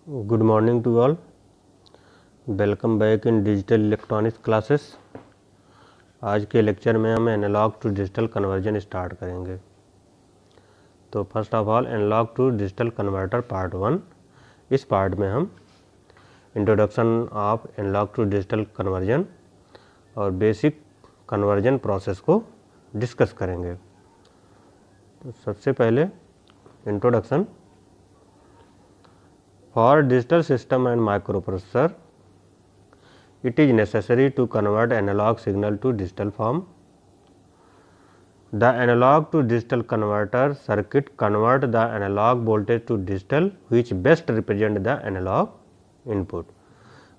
Good morning to all. Welcome back in digital electronics classes. आज के lecture में हम analogue to digital conversion start करेंगे। तो first of all analogue to digital converter part 1। इस part में हम introduction of analogue to digital conversion और बेसिक कन्वर्जन प्रोसेस को डिस्कस करेंगे। तो सबसे पहले introduction. For digital system and microprocessor, it is necessary to convert analog signal to digital form. The analog to digital converter circuit convert the analog voltage to digital, which best represent the analog input.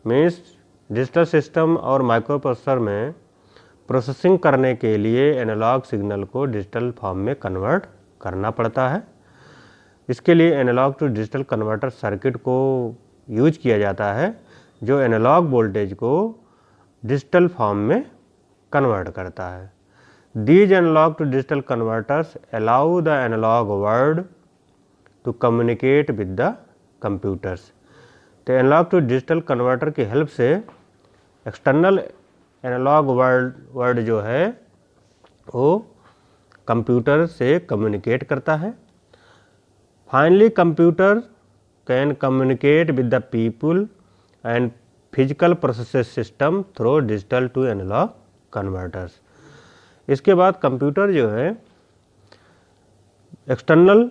Means digital system और microprocessor में processing करने के लिए analogue signal को digital form में convert करना पड़ता है। इसके लिए analogue to digital converter circuit को यूज किया जाता है जो एनालॉग वोल्टेज को डिजिटल फॉर्म में कन्वर्ट करता है। These analogue to digital converters allow the analogue world to communicate with the computers. तो एनालॉग टू डिजिटल कन्वर्टर की हेल्प से एक्सटर्नल एनालॉग वर्ल्ड जो है वो कंप्यूटर से कम्युनिकेट करता है। Finally, computer can communicate with the people and physical process system through digital to analog converters. इसके बाद कंप्यूटर जो है एक्सटर्नल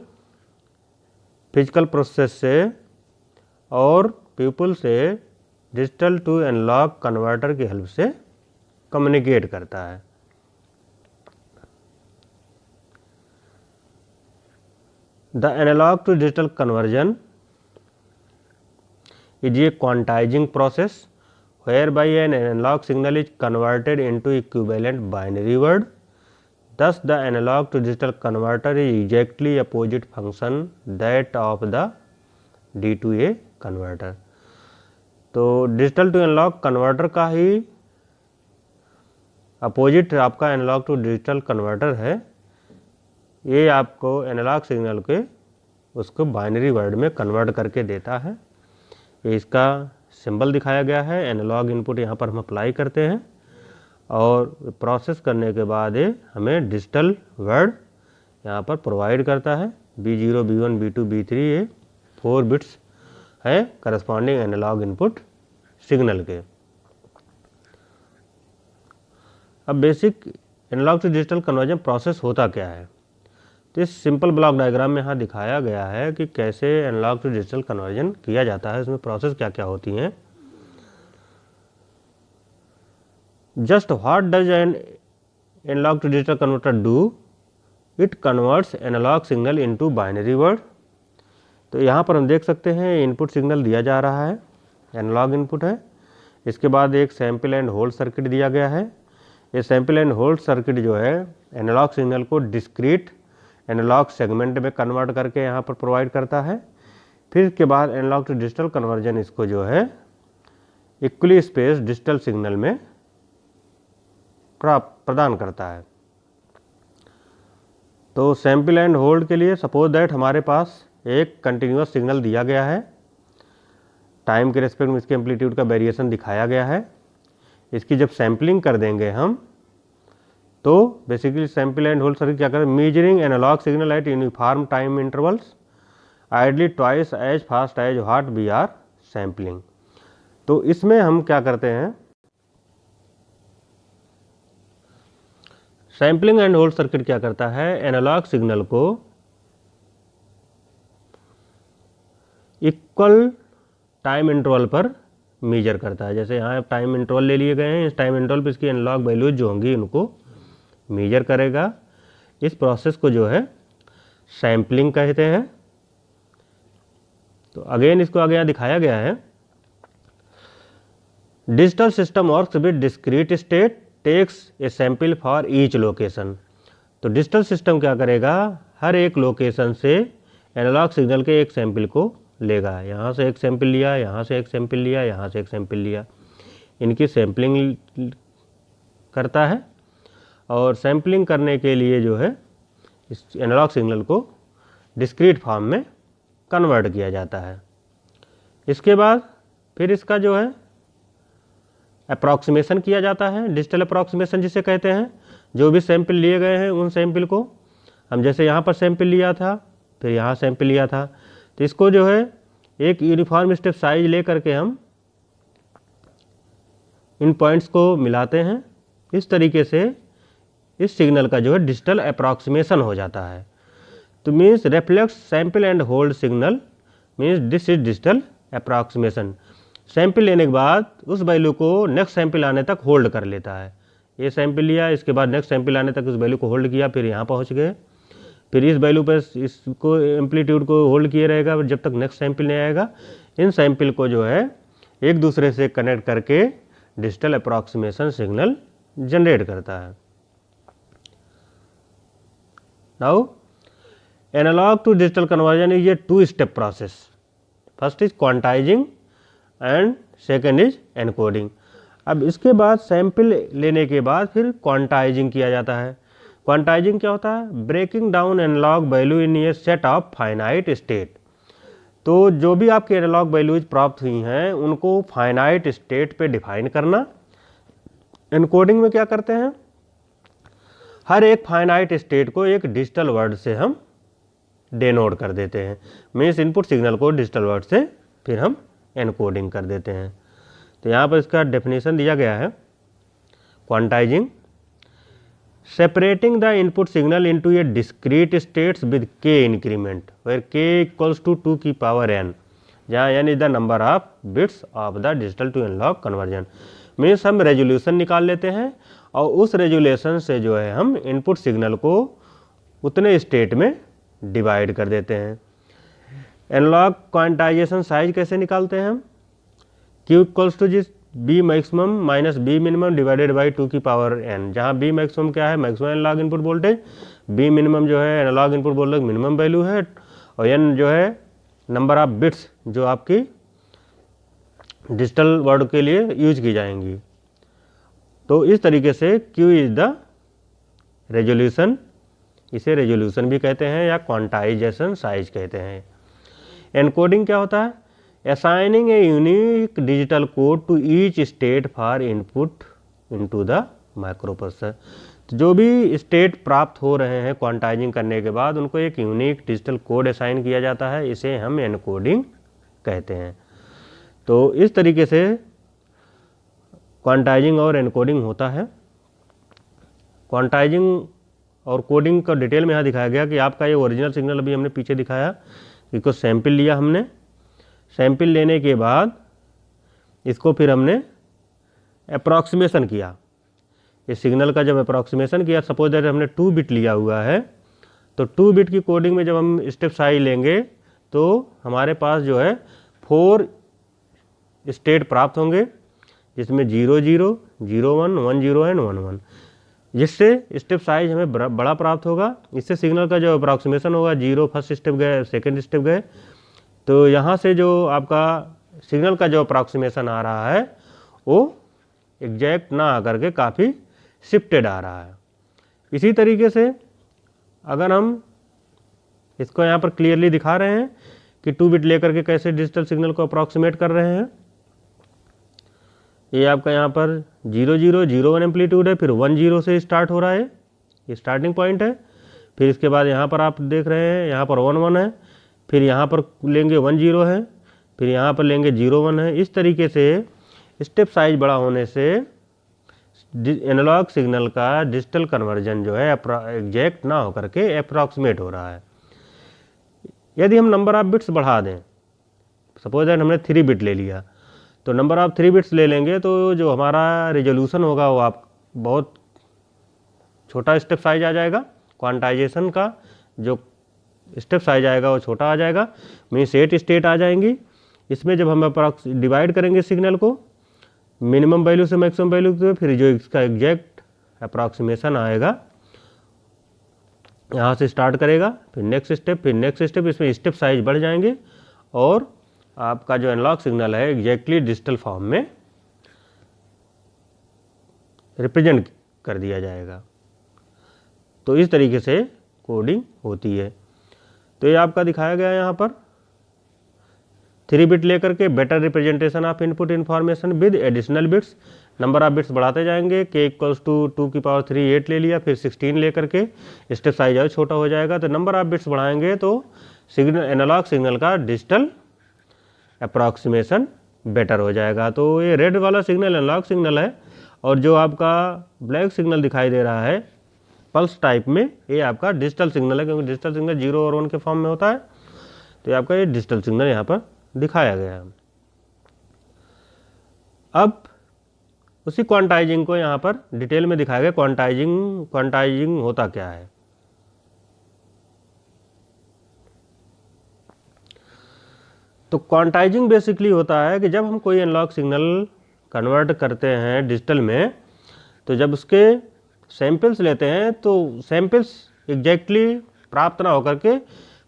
फिजिकल प्रोसेस से और पीपल से डिजिटल टू एनालॉग कन्वर्टर की हेल्प से कम्युनिकेट करता है। The analog to digital conversion is a quantizing process whereby an analog signal is converted into equivalent binary word. Thus, the analog to digital converter is exactly opposite function that of the D2A converter. तो digital to analogue converter का ही opposite आपका analogue to digital converter है। ये आपको analogue signal के उसको binary word में convert करके देता है। ये इसका सिंबल दिखाया गया है। एनालॉग इनपुट यहाँ पर हम अप्लाई करते हैं और प्रोसेस करने के बाद ये हमें डिजिटल वर्ड यहाँ पर प्रोवाइड करता है। B0, B1, B2, B3 ये 4 बिट्स है करस्पॉन्डिंग एनालॉग इनपुट सिग्नल के। अब basic analogue to digital conversion process होता क्या है। तो इस सिंपल ब्लॉक डायग्राम में यहाँ दिखाया गया है कि कैसे एनालॉग टू डिजिटल कन्वर्जन किया जाता है, इसमें प्रोसेस क्या क्या होती हैं। Just what does an analogue to digital converter do, it converts analogue signal into binary word. तो यहाँ पर हम देख सकते हैं इनपुट सिग्नल दिया जा रहा है, एनालॉग इनपुट है। इसके बाद एक सैंपल एंड होल्ड सर्किट दिया गया है। ये सैंपल एंड होल्ड सर्किट जो है एनालॉग सिग्नल को डिस्क्रीट एनालॉग सेगमेंट में कन्वर्ट करके यहाँ पर प्रोवाइड करता है। फिर के बाद एनालॉग टू डिजिटल कन्वर्जन इसको जो है इक्वली स्पेस डिजिटल सिग्नल में प्रदान करता है। तो सैंपल एंड होल्ड के लिए सपोज दैट हमारे पास एक कंटिन्यूअस सिग्नल दिया गया है, टाइम के रिस्पेक्ट में इसके एम्पलीट्यूड का वेरिएशन दिखाया गया है। इसकी जब सैम्पलिंग कर देंगे हम तो basically sample and hold circuit क्या करें, measuring analogue signal at uniform time intervals ideally twice as fast as what we are sampling. तो इसमें हम क्या करते हैं, सैंपलिंग एंड होल्ड सर्किट क्या करता है, एनालॉग सिग्नल को इक्वल टाइम इंटरवल पर मेजर करता है। जैसे यहाँ टाइम इंटरवल ले लिए गए हैं, इस टाइम इंटरवल पर इसकी एनालॉग वैल्यूज जो होंगी उनको मेजर करेगा। इस प्रोसेस को जो है सैम्पलिंग कहते हैं। तो अगेन इसको आगे यहाँ दिखाया गया है, digital system works with discrete state takes a sample for each location. तो डिजिटल सिस्टम क्या करेगा, हर एक लोकेशन से एनालॉग सिग्नल के एक सैंपल को लेगा। यहाँ से एक सैंपल लिया, यहाँ से एक सैंपल लिया, यहाँ से एक सैंपल लिया, इनकी सैंपलिंग करता है। और सैम्पलिंग करने के लिए जो है इस एनालॉग सिग्नल को डिस्क्रीट फॉर्म में कन्वर्ट किया जाता है। इसके बाद फिर इसका जो है अप्रॉक्सीमेशन किया जाता है, डिजिटल अप्रॉक्सीमेशन जिसे कहते हैं। जो भी सैंपल लिए गए हैं उन सैंपल को हम, जैसे यहाँ पर सैंपल लिया था, फिर यहाँ सैंपल लिया था, तो इसको जो है एक यूनिफॉर्म स्टेप साइज ले करके हम इन पॉइंट्स को मिलाते हैं। इस तरीके से इस सिग्नल का जो है डिजिटल अप्रॉक्सीमेशन हो जाता है। तो means reflex sample and hold signal means this is digital approximation. Sample लेने के बाद उस वैल्यू को नेक्स्ट सैंपल आने तक होल्ड कर लेता है। ये सैंपल लिया, इसके बाद नेक्स्ट सैंपल आने तक उस वैल्यू को होल्ड किया, फिर यहाँ पहुँच गए, फिर इस वैल्यू पर इसको एम्पलीट्यूड को होल्ड किए रहेगा जब तक नेक्स्ट सैंपल नहीं आएगा। इन सैंपल को जो है एक दूसरे से कनेक्ट करके डिजिटल अप्रॉक्सीमेशन सिग्नल जनरेट करता है। Now analogue to digital conversion is a two step process. First is quantising and second is encoding. अब इसके बाद सैंपल लेने के बाद फिर क्वांटाइजिंग किया जाता है। क्वांटाइजिंग क्या होता है? Breaking down analogue value in a set of finite state. तो जो भी आपके एनालॉग वैल्यूज प्राप्त हुई हैं उनको फाइनाइट स्टेट पे डिफाइन करना। एनकोडिंग में क्या करते हैं? हर एक फाइनाइट स्टेट को एक डिजिटल वर्ड से हम डेनोट कर देते हैं। मीन्स इनपुट सिग्नल को डिजिटल वर्ड से फिर हम एनकोडिंग कर देते हैं। तो यहाँ पर इसका डेफिनेशन दिया गया है। क्वांटाइजिंग separating the input signal into a discrete states with k increment where k equals to 2 की power n, जहाँ n is the number of bits of the digital to analog conversion। Means हम resolution निकाल लेते हैं और उस resolution से जो है हम इनपुट सिग्नल को उतने स्टेट में डिवाइड कर देते हैं। एनालॉग क्वांटाइजेशन साइज कैसे निकालते हैं हम? q इक्वल्स टू जिस B maximum minus B minimum divided by 2 की पावर n, जहाँ बी मैक्सिमम क्या है? Maximum analogue input voltage, B minimum जो है analogue input voltage minimum value है, और n जो है नंबर ऑफ बिट्स जो आपकी डिजिटल वर्ड के लिए यूज की जाएंगी। तो इस तरीके से q इज द रेजोल्यूशन, इसे रेजोल्यूशन भी कहते हैं या क्वांटाइजेशन साइज कहते हैं। एनकोडिंग क्या होता है? assigning a unique digital code to each state for input into the microprocessor। तो जो भी स्टेट प्राप्त हो रहे हैं क्वांटाइजिंग करने के बाद उनको एक यूनिक डिजिटल कोड असाइन किया जाता है, इसे हम एनकोडिंग कहते हैं। तो इस तरीके से क्वांटाइजिंग और एनकोडिंग होता है। क्वांटाइजिंग और कोडिंग का डिटेल में यहाँ दिखाया गया कि आपका ये ओरिजिनल सिग्नल अभी हमने पीछे दिखाया कि कुछ सैंपल लिया हमने, सैंपल लेने के बाद इसको फिर हमने अप्रॉक्सीमेशन किया। इस सिग्नल का जब अप्रॉक्सीमेशन किया, सपोज दैट हमने 2 बिट लिया हुआ है, तो 2 बिट की कोडिंग में जब हम स्टेप साइज लेंगे तो हमारे पास जो है 4 स्टेट प्राप्त होंगे, जिसमें 0 0 0 1 1 0 एंड 1 1, जिससे स्टेप साइज हमें बड़ा प्राप्त होगा। इससे सिग्नल का जो अप्रॉक्सीमेशन होगा, 0 फर्स्ट स्टेप गए, सेकेंड स्टेप गए, तो यहाँ से जो आपका सिग्नल का जो अप्रॉक्सीमेशन आ रहा है वो एग्जैक्ट ना आकर के काफ़ी शिफ्टेड आ रहा है। इसी तरीके से अगर हम इसको यहाँ पर क्लियरली दिखा रहे हैं कि 2 बिट लेकर के कैसे डिजिटल सिग्नल को अप्रॉक्सीमेट कर रहे हैं। ये आपका यहाँ पर 0 0 0 1 एम्पलीट्यूड है, फिर 1 0 से स्टार्ट हो रहा है, ये स्टार्टिंग पॉइंट है। फिर इसके बाद यहाँ पर आप देख रहे हैं यहाँ पर 1 1 है, फिर यहाँ पर लेंगे 1 0 है, फिर यहाँ पर लेंगे 0 1 है। इस तरीके से स्टेप साइज बड़ा होने से एनालॉग सिग्नल का डिजिटल कन्वर्जन जो है एग्जैक्ट ना होकर के अप्रॉक्सीमेट हो रहा है। यदि हम नंबर ऑफ बिट्स बढ़ा दें, सपोज दैट हमने 3 बिट ले लिया, तो नंबर ऑफ 3 बिट्स ले लेंगे तो जो हमारा रेजोल्यूशन होगा वो आप बहुत छोटा स्टेप साइज आ जाएगा। क्वांटाइजेशन का जो स्टेप साइज आएगा वो छोटा आ जाएगा, मीन्स 8 स्टेट आ जाएंगी। इसमें जब हम डिवाइड करेंगे सिग्नल को मिनिमम वैल्यू से मैक्सिमम वैल्यू तो फिर जो इसका एग्जैक्ट अप्रॉक्सीमेशन आएगा यहाँ से स्टार्ट करेगा, फिर नेक्स्ट स्टेप, फिर नेक्स्ट स्टेप, इसमें स्टेप साइज बढ़ जाएंगे और आपका जो एनालॉग सिग्नल है एग्जैक्टली डिजिटल फॉर्म में रिप्रेजेंट कर दिया जाएगा। तो इस तरीके से कोडिंग होती है। तो ये आपका दिखाया गया है यहाँ पर 3 बिट लेकर के better representation of input information with additional bits, number of bits बढ़ाते जाएंगे। k इक्वल्स टू 2 की पावर 3 8 ले लिया, फिर 16 लेकर के स्टेप साइज और छोटा हो जाएगा। तो नंबर ऑफ बिट्स बढ़ाएंगे तो सिग्नल, एनालॉग सिग्नल का डिजिटल अप्रॉक्सीमेशन बेटर हो जाएगा। तो ये रेड वाला सिग्नल एनालॉग सिग्नल है और जो आपका ब्लैक सिग्नल दिखाई दे रहा है पल्स टाइप में, ये आपका डिजिटल सिग्नल है, क्योंकि डिजिटल सिग्नल 0 और 1 के फॉर्म में होता है। तो ये आपका ये डिजिटल सिग्नल यहाँ पर दिखाया गया है। अब उसी क्वांटाइजिंग को यहाँ पर डिटेल में दिखाया गया। क्वांटाइजिंग होता क्या है। तो क्वांटाइजिंग बेसिकली होता है कि जब हम कोई एनालॉग सिग्नल कन्वर्ट करते हैं डिजिटल में, तो जब उसके सैंपल्स लेते हैं तो सैंपल्स एग्जैक्टली प्राप्त ना होकर के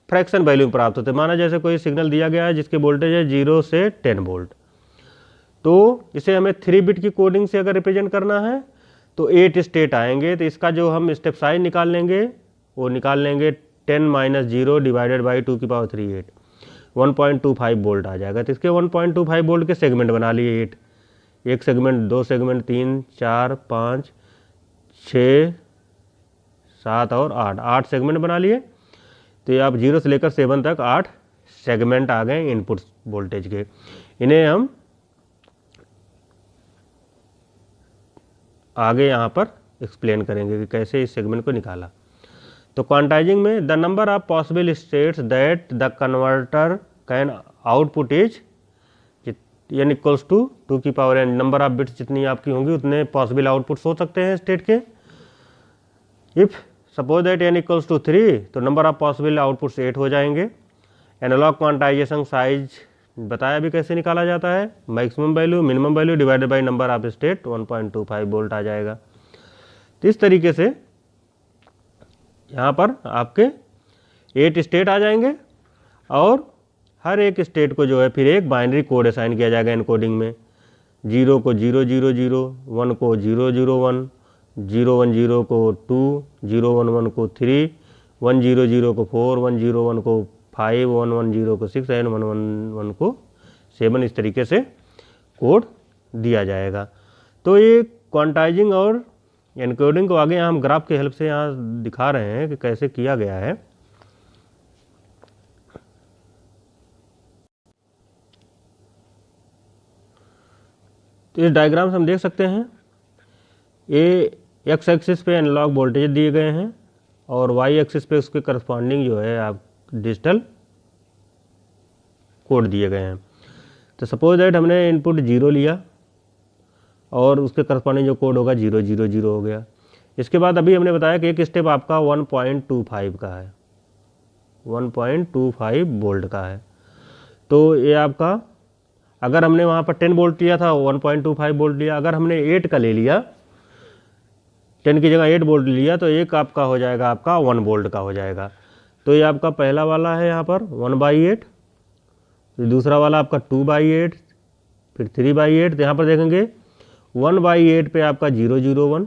फ्रैक्शन वैल्यू प्राप्त होते हैं। माना जैसे कोई सिग्नल दिया गया है जिसके वोल्टेज है 0 से 10 वोल्ट, तो इसे हमें 3 बिट की कोडिंग से अगर रिप्रेजेंट करना है तो 8 स्टेट आएंगे। तो इसका जो हम स्टेप साइज निकाल लेंगे वो निकाल लेंगे 10 - 0 डिवाइडेड बाई 2 की पावर 3 8, 1.25 वोल्ट आ जाएगा। तो इसके 1.25 वोल्ट के सेगमेंट बना लिए 8, एक सेगमेंट, 2 सेगमेंट, 3 4 5 6 7 और 8 सेगमेंट बना लिए। तो ये आप 0 से लेकर 7 तक 8 सेगमेंट आ गए इनपुट वोल्टेज के। इन्हें हम आगे यहाँ पर एक्सप्लेन करेंगे कि कैसे इस सेगमेंट को निकाला। तो क्वांटाइजिंग में the number of possible states that the converter can output is n equals to 2 की power n, number of bits जितनी आपकी होंगी उतने पॉसिबल आउटपुट्स हो सकते हैं स्टेट के। If suppose that n equals to 3, तो नंबर ऑफ पॉसिबल आउटपुट्स 8 हो जाएंगे। एनालॉग क्वांटाइजेशन साइज बताया भी कैसे निकाला जाता है, maximum value minimum value divided by number of state, 1.25 volt आ जाएगा। तो इस तरीके से यहाँ पर आपके 8 स्टेट आ जाएंगे और हर एक स्टेट को जो है फिर एक बाइनरी कोड असाइन किया जाएगा एनकोडिंग में। 0 को 0 0 0, 1 को 0 0 1, 0 1 0 को 2, 0 1 1 को 3, 1 0 0 को 4, 1 0 1 को 5, 1 1 0 को 6 एंड 1 1 1 को 7। इस तरीके से कोड दिया जाएगा। तो ये क्वांटाइजिंग और एनकोडिंग को आगे यहाँ हम ग्राफ की हेल्प से यहाँ दिखा रहे हैं कि कैसे किया गया है। तो इस डायग्राम से हम देख सकते हैं ये एक्स एक्सिस पे एनालॉग वोल्टेज दिए गए हैं और वाई एक्सिस पे उसके करस्पॉन्डिंग जो है आप डिजिटल कोड दिए गए हैं। तो सपोज दैट हमने इनपुट 0 लिया और उसके करस्पॉन्डिंग जो कोड होगा 0 0 0 हो गया। इसके बाद अभी हमने बताया कि एक स्टेप आपका 1.25 का है, 1.25 वोल्ट का है। तो ये आपका अगर हमने वहाँ पर 10 वोल्ट लिया था 1.25 वोल्ट लिया, अगर हमने 8 का ले लिया, 10 की जगह 8 वोल्ट लिया, तो एक आपका हो जाएगा आपका 1 वोल्ट का हो जाएगा। तो ये आपका पहला वाला है यहाँ पर 1/8, दूसरा वाला आपका 2/8, फिर 3/8। तो यहाँ पर देखेंगे 1/8 पे आपका 0 0 1,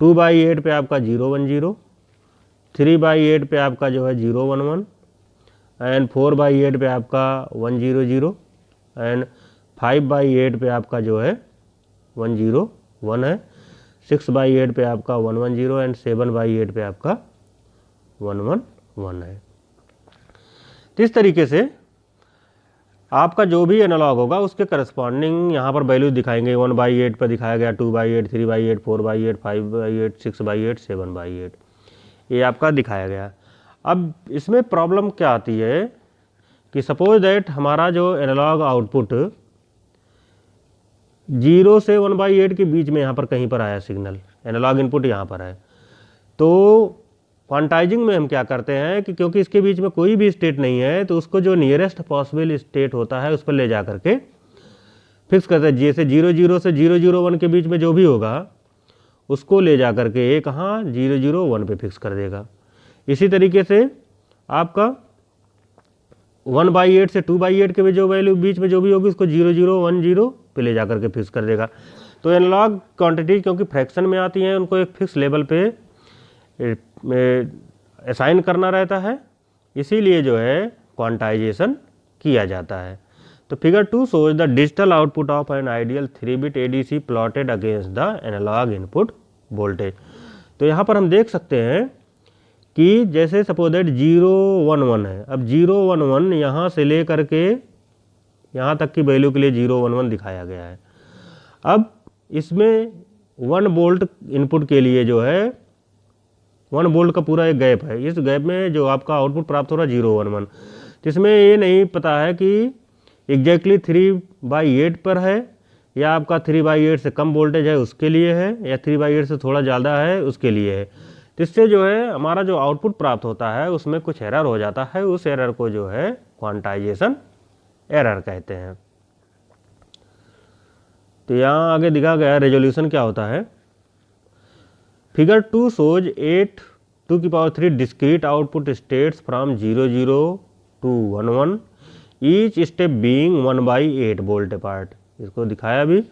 2/8 पे आपका 0 1 0, 3/8 पे आपका जो है 0 1 1 एंड 4/8 पे आपका 1 0 0 एंड 5/8 पे आपका जो है 1 0 1 है, 6/8 पे आपका 1 1 0 एंड 7/8 पे आपका 1 1 1 है। तो इस तरीके से आपका जो भी एनालॉग होगा उसके करस्पॉन्डिंग यहाँ पर वैल्यू दिखाएंगे। 1/8 पर दिखाया गया, 2/8, 3/8, 4/8, 5/8, 6/8, 7/8, ये आपका दिखाया गया। अब इसमें प्रॉब्लम क्या आती है कि सपोज दैट हमारा जो एनालॉग आउटपुट 0 से 1/8 के बीच में यहाँ पर कहीं पर आया सिग्नल, एनालॉग इनपुट यहाँ पर है। तो क्वांटाइजिंग में हम क्या करते हैं कि क्योंकि इसके बीच में कोई भी स्टेट नहीं है, तो उसको जो नियरेस्ट पॉसिबल स्टेट होता है उस पर ले जा करके फिक्स करते हैं। जैसे 0 0 से 0 0 1 के बीच में जो भी होगा उसको ले जा करके ये कहाँ 0 0 1 पे फिक्स कर देगा। इसी तरीके से आपका 1/8 से 2/8 के जो वैल्यू बीच में जो भी होगी उसको 0 0 1 0 पे ले जा करके फिक्स कर देगा। तो एनालॉग क्वांटिटी क्योंकि फ्रैक्शन में आती हैं, उनको एक फिक्स लेवल पे असाइन करना रहता है, इसीलिए जो है क्वांटाइजेशन किया जाता है। तो figure 2 shows the digital output of an ideal 3-bit ADC plotted against the analog input voltage। तो यहाँ पर हम देख सकते हैं कि जैसे सपोज दैट 0 1 1 है, अब 0 1 1 यहाँ से ले करके यहाँ तक की वैल्यू के लिए 0 1 1 दिखाया गया है। अब इसमें 1 वोल्ट इनपुट के लिए जो है 1 वोल्ट का पूरा एक गैप है, इस गैप में जो आपका आउटपुट प्राप्त हो रहा है 0 1 1, तो इसमें ये नहीं पता है कि एग्जैक्टली 3/8 पर है या आपका 3/8 से कम वोल्टेज है उसके लिए है या 3/8 से थोड़ा ज़्यादा है उसके लिए है। तो इससे जो है हमारा जो आउटपुट प्राप्त होता है उसमें कुछ एरर हो जाता है, उस एरर को जो है क्वांटाइजेशन एरर कहते हैं। तो यहाँ आगे दिखा गया रेजोल्यूशन क्या होता है। Figure 2 shows 8 to the power 3 discrete output states from 0 0 to 1 1, each step being 1/8 volt apart। इसको दिखाया भी।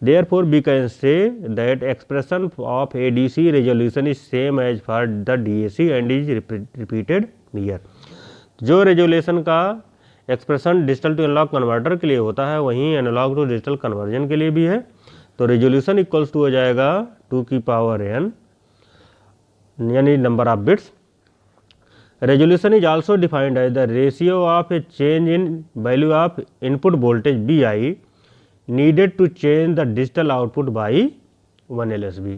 Therefore we can say that expression of ADC resolution is same as for the DAC and is repeated here। जो resolution का expression digital to analogue converter के लिए होता है वहीं एनालॉग टू डिजिटल कन्वर्जन के लिए भी है। तो रेजोल्यूशन इक्वल्स टू हो जाएगा 2 की पावर n यानी number of bits. Resolution is also defined as the ratio of a change in value of input voltage BI needed to change the digital output by 1 LSB।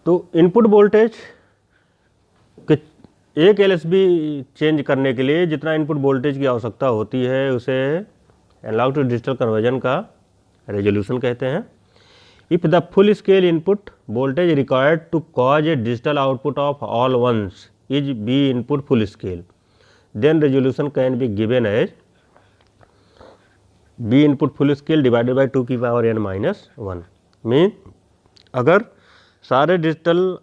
तो input voltage के 1 LSB change करने के लिए जितना input voltage की आवश्यकता होती है उसे एनालॉग टू डिजिटल कन्वर्जन का रेजोल्यूशन कहते हैं। If the full scale input voltage required to cause a digital output of all ones is B input full scale, then resolution can be given as B input full scale divided by 2 की power n minus 1। Mean अगर सारे digital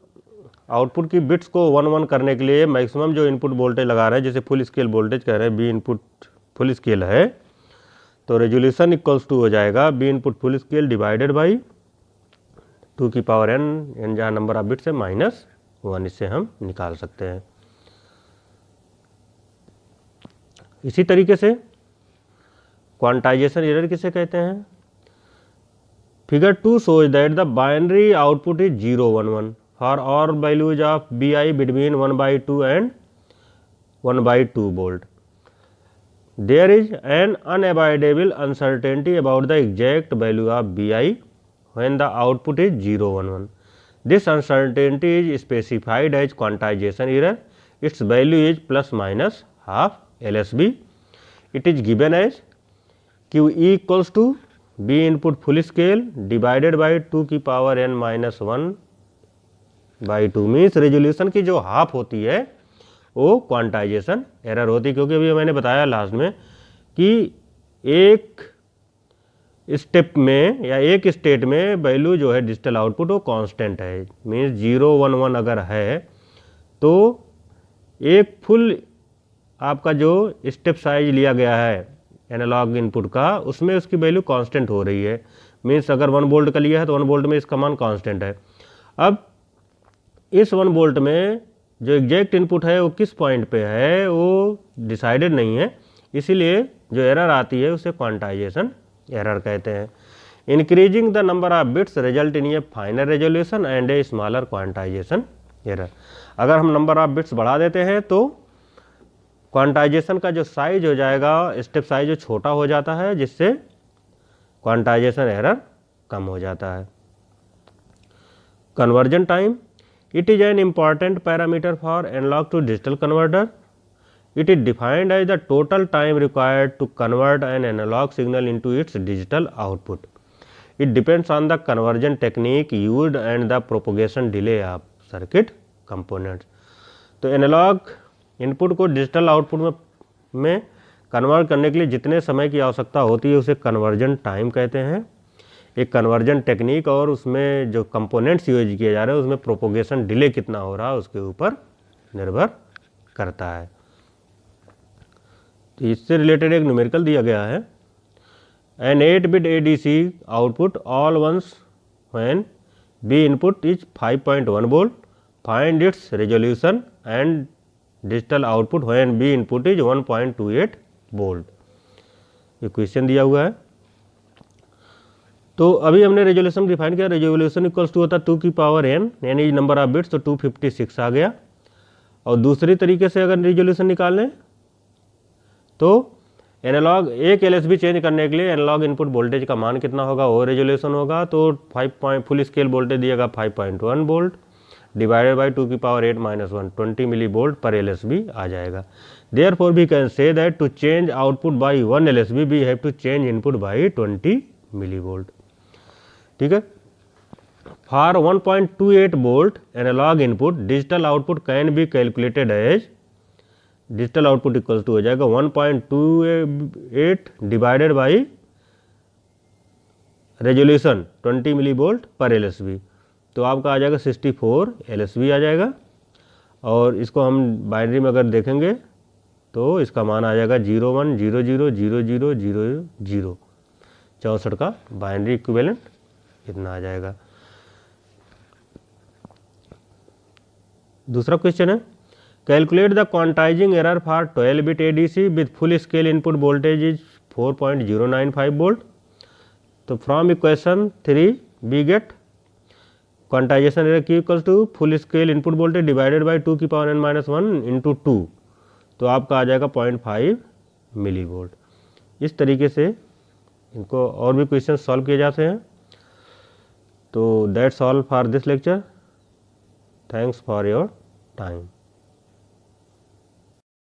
output की bits को 1 1 करने के लिए maximum जो input voltage लगा रहे हैं, जैसे फुल स्केल वोल्टेज कह रहे हैं B इनपुट फुल स्केल है, तो रेजोल्यूशन इक्वल्स टू हो जाएगा B input full scale divided by 2 की पावर n जहाँ नंबर ऑफ बिट्स है माइनस 1, इससे हम निकाल सकते हैं। इसी तरीके से क्वांटाइजेशन एरर किसे कहते हैं। Figure 2 shows that the binary output is 0 1 1 for all values of BI between 1/2 and 1/2 volt। There is an unavoidable uncertainty about the exact value of BI when the output is 0 1 1। This uncertainty is specified as quantization error। Its value is plus minus half LSB। It is given as QE equals to B input full scale divided by 2 की power n minus 1/2। Means resolution की जो half होती है वो quantization error होती है, क्योंकि अभी मैंने बताया लास्ट में कि एक स्टेप में या एक स्टेट में वैल्यू जो है डिजिटल आउटपुट वो कांस्टेंट है। मीन्स 0 1 1 अगर है तो एक फुल आपका जो स्टेप साइज लिया गया है एनालॉग इनपुट का उसमें उसकी वैल्यू कांस्टेंट हो रही है। मीन्स अगर 1 वोल्ट का लिया है तो 1 वोल्ट में इसका मान कांस्टेंट है। अब इस 1 वोल्ट में जो एग्जैक्ट इनपुट है वो किस पॉइंट पे है वो डिसाइडेड नहीं है, इसीलिए जो एरर आती है उसे क्वांटाइजेशन एरर कहते हैं। Increasing the number of bits result in A final resolution and a smaller quantization error. अगर हम नंबर ऑफ बिट्स बढ़ा देते हैं तो क्वांटाइजेशन का जो साइज हो जाएगा, स्टेप साइज जो छोटा हो जाता है, जिससे क्वांटाइजेशन एरर कम हो जाता है। Conversion time, it is an important parameter for analogue to digital converter. It is defined as the total time required to convert an analogue signal into its digital output. It depends on the conversion technique used and the propagation delay of circuit components. तो analogue input को digital output में convert करने के लिए जितने समय की आवश्यकता होती है उसे कन्वर्जन टाइम कहते हैं। एक कन्वर्जन टेक्निक और उसमें जो कंपोनेंट्स यूज किए जा रहे हैं उसमें प्रोपोगेशन डिले कितना हो रहा है उसके ऊपर निर्भर करता है। तो इससे रिलेटेड एक न्यूमेरिकल दिया गया है। An 8-bit ADC output all ones when B input is 5.1 volt, find its resolution and digital output when B input is 1.28 volt. ये क्वेश्चन दिया हुआ है। तो अभी हमने रेजोल्यूशन डिफाइन किया, रेजोल्यूशन इक्वल्स टू होता है 2 की पावर n, यानी नंबर ऑफ बिट्स, तो 256 आ गया। और दूसरी तरीके से अगर रेजोल्यूशन निकालें तो एनालॉग एक एलएसबी चेंज करने के लिए एनालॉग इनपुट वोल्टेज का मान कितना होगा, वो रेजोल्यूशन होगा। तो 5 फुल स्केल वोल्टेज दिएगा 5.1 वोल्ट डिवाइडेड बाई 2 की पावर 8 माइनस 1 20 मिली वोल्ट पर एलएसबी आ जाएगा। Therefore we can say that to change output by 1 LSB we have to change input by 20 milli volt. ठीक है। For 1.28 volt analog input digital output can be calculated as, digital output equal to हो जाएगा 1.28 divided by resolution 20 milli volt पर LSB, तो आपका आ जाएगा 64 LSB आ जाएगा। और इसको हम बाइनरी में अगर देखेंगे तो इसका मान आ जाएगा 01000000, 64 का बाइनरी इक्विवेलेंट इतना आ जाएगा। दूसरा क्वेश्चन है, calculate the quantizing error for 12 bit ADC with full scale input voltage is 4.095 volt. तो from equation 3 we get quantization error की equals to full scale input voltage divided by 2 की power n minus 1 into 2, तो आपका आ जाएगा 0.5 milli volt. इस तरीके से इनको और भी क्वेश्चन सॉल्व किए जाते हैं। तो that's all for this lecture. Thanks for your time.